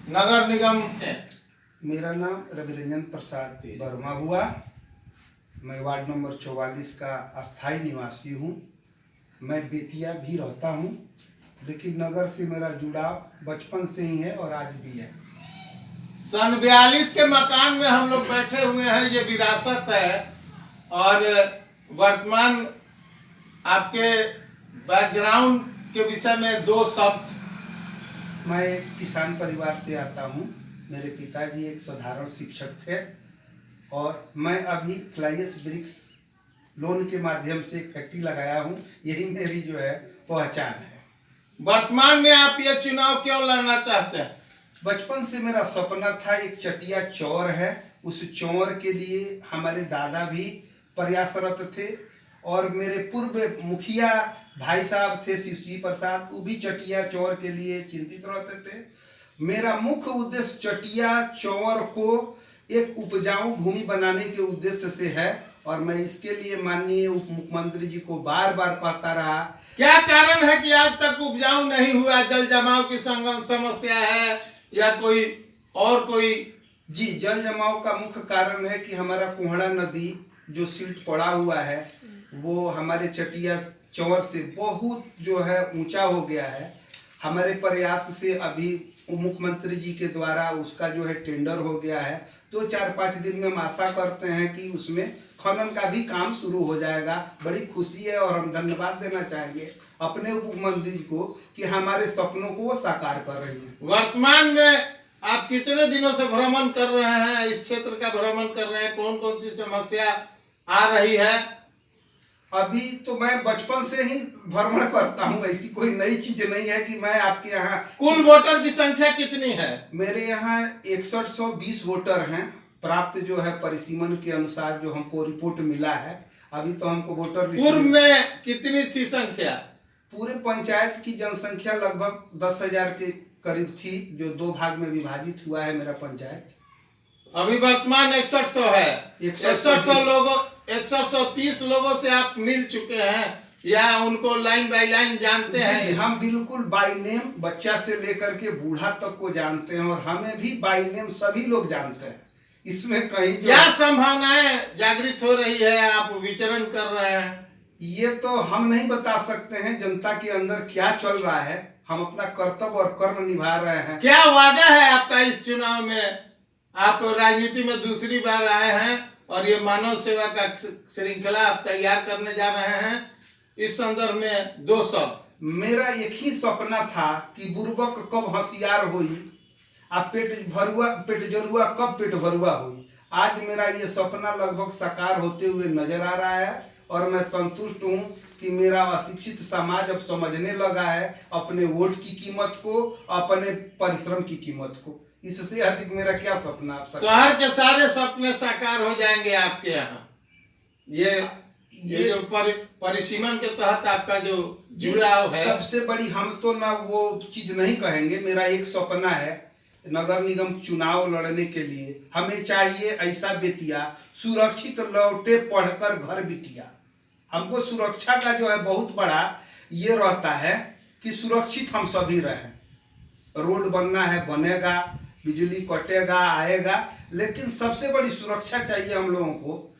नगर निगम। मेरा नाम रविरंजन प्रसाद वर्मा हुआ। मैं वार्ड नंबर 44 का अस्थाई निवासी हूँ। मैं बेतिया भी रहता हूँ, लेकिन नगर से मेरा जुड़ाव बचपन से ही है और आज भी है। सन 42 के मकान में हम लोग बैठे हुए हैं, ये विरासत है। और वर्तमान आपके बैकग्राउंड के विषय में दो शब्द। मैं एक किसान परिवार से आता हूँ। मेरे पिताजी एक साधारण शिक्षक थे और मैं अभी फ्लाईएस ब्रिक्स लोन के माध्यम से एक फैक्ट्री लगाया हूँ। यही मेरी जो है पहचान है। वर्तमान में आप ये चुनाव क्यों लड़ना चाहते हैं? बचपन से मेरा सपना था, एक चटिया चौर है, उस चौर के लिए हमारे दादा भी प्रयासरत थे और मेरे पूर्व मुखिया भाई साहब थे शिवजी प्रसाद, वो भी चटिया चौर के लिए चिंतित रहते थे। मेरा मुख्य उद्देश्य चटिया चौर को एक उपजाऊ भूमि बनाने के उद्देश्य से है और मैं इसके लिए माननीय उप मुख्यमंत्री जी को बार बार कहता रहा। क्या कारण है कि आज तक उपजाऊ नहीं हुआ? जल जमाव की समस्या है या कोई? जी, जल जमाव का मुख्य कारण है कि हमारा कोहड़ा नदी जो सिल्ट पड़ा हुआ है वो हमारे चटिया चौर से बहुत जो है ऊंचा हो गया है। हमारे प्रयास से अभी मुख्यमंत्री जी के द्वारा उसका जो है टेंडर हो गया है, तो 4-5 दिन में हम आशा करते हैं कि उसमें खनन का भी काम शुरू हो जाएगा। बड़ी खुशी है और हम धन्यवाद देना चाहेंगे अपने उप मुख्यमंत्री जी को कि हमारे सपनों को वो साकार कर रही हैं। वर्तमान में आप कितने दिनों से भ्रमण कर रहे हैं, इस क्षेत्र का भ्रमण कर रहे हैं? कौन कौन सी समस्या आ रही है? अभी तो मैं बचपन से ही भ्रमण करता हूँ, ऐसी कोई नई चीज नहीं है कि मैं आपके यहाँ। कुल वोटर की संख्या कितनी है? मेरे यहाँ 6120 वोटर हैं, प्राप्त जो है परिसीमन के अनुसार जो हमको रिपोर्ट मिला है। अभी तो हमको वोटर पूर्व में कितनी थी संख्या? पूरे पंचायत की जनसंख्या लगभग 10,000 के करीब थी, जो 2 भाग में विभाजित हुआ है मेरा पंचायत। अभी वर्तमान 6100 है। 6100 लोगों 6130 लोगों से आप मिल चुके हैं या उनको लाइन बाय लाइन जानते हैं? हम बिल्कुल बाय नेम बच्चा से लेकर के बूढ़ा तक को जानते हैं और हमें भी बाय नेम सभी लोग जानते हैं। इसमें कहीं क्या संभावनाएं जागृत हो रही है? आप विचरण कर रहे हैं, ये तो हम नहीं बता सकते हैं जनता के अंदर क्या चल रहा है। हम अपना कर्तव्य और कर्म निभा रहे हैं। क्या वादा है आपका इस चुनाव में? आप राजनीति में दूसरी बार आए हैं और ये मानव सेवा का श्रृंखला आप तैयार करने जा रहे हैं। इस संदर्भ में 2 शब्द। मेरा एक ही सपना था कि बुर्बक कब होशियार हुई, आप पेट जरुआ कब पेट भरुआ हुई। आज मेरा ये सपना लगभग साकार होते हुए नजर आ रहा है और मैं संतुष्ट हूँ कि मेरा अशिक्षित समाज अब समझने लगा है अपने वोट की कीमत को, अपने परिश्रम की कीमत को। इससे अधिक मेरा क्या सपना? शहर के सारे सपने साकार हो जाएंगे आपके यहाँ। ये जो परिसीमन के तहत आपका जो जुड़ाव है, सबसे बड़ी हम तो ना वो चीज नहीं कहेंगे। मेरा एक सपना है नगर निगम चुनाव लड़ने के लिए हमें चाहिए ऐसा बेतिया सुरक्षित लौटे पढ़कर घर बिटिया। हमको सुरक्षा का जो है बहुत बड़ा ये रहता है कि सुरक्षित हम सभी रहें। रोड बनना है, बनेगा, बिजली कटेगा, आएगा, लेकिन सबसे बड़ी सुरक्षा चाहिए हम लोगों को,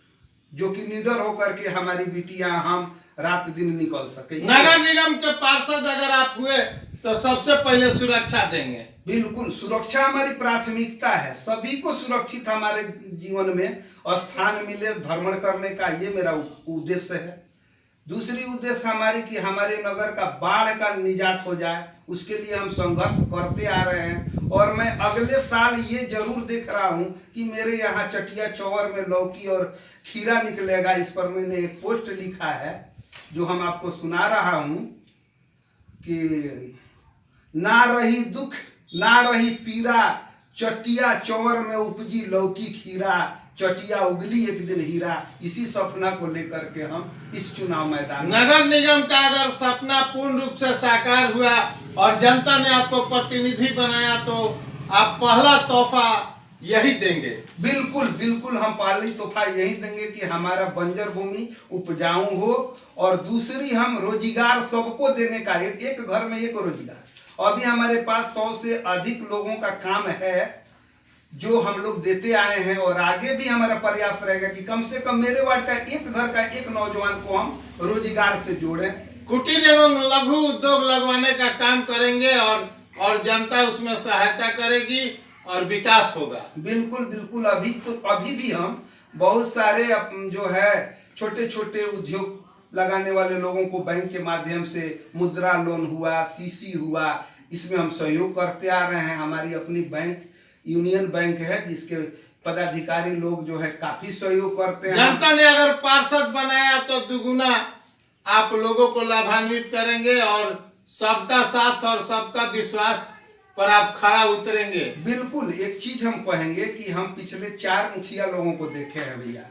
जो कि निडर होकर के हमारी बिटियां हम रात दिन निकल सके। नगर निगम के पार्षद अगर आप हुए तो सबसे पहले सुरक्षा देंगे। बिल्कुल, सुरक्षा हमारी प्राथमिकता है। सभी को सुरक्षित हमारे जीवन में स्थान मिले, भ्रमण करने का ये मेरा उद्देश्य है। दूसरी उद्देश्य हमारी कि हमारे नगर का बाढ़ का निजात हो जाए, उसके लिए हम संघर्ष करते आ रहे हैं। और मैं अगले साल ये जरूर देख रहा हूँ कि मेरे यहाँ चटिया चौर में लौकी और खीरा निकलेगा। इस पर मैंने एक पोस्ट लिखा है जो हम आपको सुना रहा हूँ कि ना रही दुख ना रही पीरा, चटिया चौर में उपजी लौकी खीरा, चटिया उगली एक दिन हीरा। इसी सपना को लेकर के हम इस चुनाव मैदान। नगर निगम का अगर सपना पूर्ण रूप से साकार हुआ और जनता ने आपको प्रतिनिधि बनाया तो आप पहला तोहफा यही देंगे? बिल्कुल बिल्कुल, हम पहली तोहफा यही देंगे कि हमारा बंजर भूमि उपजाऊ हो और दूसरी हम रोजगार सबको देने का, एक घर में एक रोजगार। अभी हमारे पास 100 से अधिक लोगों का काम है जो हम लोग देते आए हैं, और आगे भी हमारा प्रयास रहेगा कि कम से कम मेरे वार्ड का एक घर का एक नौजवान को हम रोजगार से जोड़ें। कुटीर एवं लघु उद्योग लगवाने का काम करेंगे और जनता उसमें सहायता करेगी और विकास होगा। बिल्कुल बिल्कुल। अभी भी हम बहुत सारे जो है छोटे छोटे उद्योग लगाने वाले लोगों को बैंक के माध्यम से मुद्रा लोन हुआ, सीसी हुआ, इसमें हम सहयोग करते आ रहे हैं। हमारी अपनी बैंक यूनियन बैंक है जिसके पदाधिकारी लोग जो है काफी सहयोग करते हैं। जनता ने अगर पार्षद बनाया तो दुगुना आप लोगों को लाभान्वित करेंगे और सबका साथ और सबका विश्वास पर आप खड़ा उतरेंगे। बिल्कुल। एक चीज हम कहेंगे कि हम पिछले 4 मुखिया लोगों को देखे हैं भैया,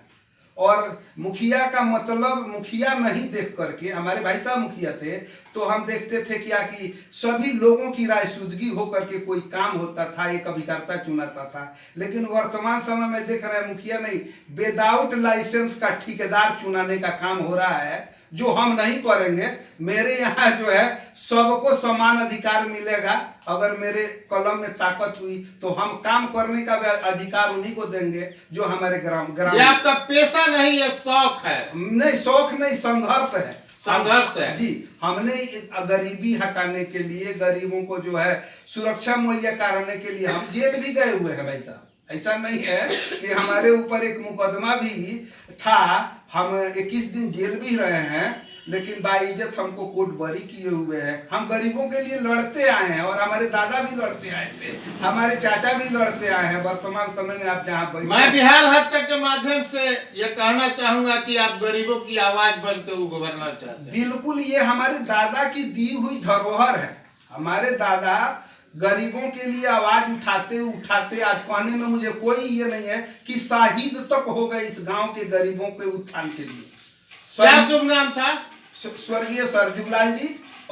और मुखिया का मतलब मुखिया नहीं देख करके, हमारे भाई साहब मुखिया थे तो हम देखते थे क्या कि सभी लोगों की राय सुधगी होकर के कोई काम होता था, एक अभिकर्ता चुनाता था। लेकिन वर्तमान समय में देख रहे हैं मुखिया नहीं, विदाउट लाइसेंस का ठेकेदार चुनाने का काम हो रहा है, जो हम नहीं करेंगे। मेरे यहाँ जो है सबको समान अधिकार मिलेगा। अगर मेरे कलम में ताकत हुई तो हम काम करने का अधिकार उन्हीं को देंगे जो हमारे ग्राम ये आपका पेशा नहीं, ये शौक है। नहीं, शौक नहीं, संघर्ष है। संघर्ष है जी। हमने गरीबी हटाने के लिए, गरीबों को जो है सुरक्षा मुहैया कराने के लिए हम जेल भी गए हुए हैं भाई साहब। ऐसा नहीं है कि हमारे ऊपर एक मुकदमा भी था, हम 21 दिन जेल भी रहे हैं, लेकिन बाइज्जत हमको कोर्ट बरी किए हुए हैं। हम गरीबों के लिए लड़ते आए हैं, और हमारे दादा भी लड़ते आए थे, हमारे चाचा भी लड़ते आए हैं। वर्तमान समय में आप जहाँ बैठे, मैं बिहार हद तक के माध्यम से ये कहना चाहूंगा कि आप गरीबों की आवाज बन के उभरना चाहते हैं। बिल्कुल। ये हमारे दादा की दी हुई धरोहर है। हमारे दादा गरीबों के लिए आवाज उठाते उठाते, आज कहने में मुझे कोई ये नहीं है कि शहीद तक हो गए इस गांव के गरीबों के उत्थान के लिए। क्या शुभ नाम था? स्वर्गीय सरजुगलाल जी।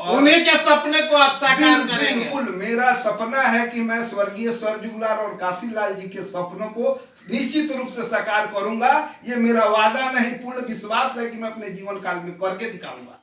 उन्हीं के सपने को आप साकार करेंगे। बिल्कुल। मेरा सपना है कि मैं स्वर्गीय सरजुगलाल और काशीलाल जी के सपनों को निश्चित रूप से साकार करूंगा। ये मेरा वादा नहीं, पूर्ण विश्वास है कि मैं अपने जीवन काल में करके दिखाऊंगा।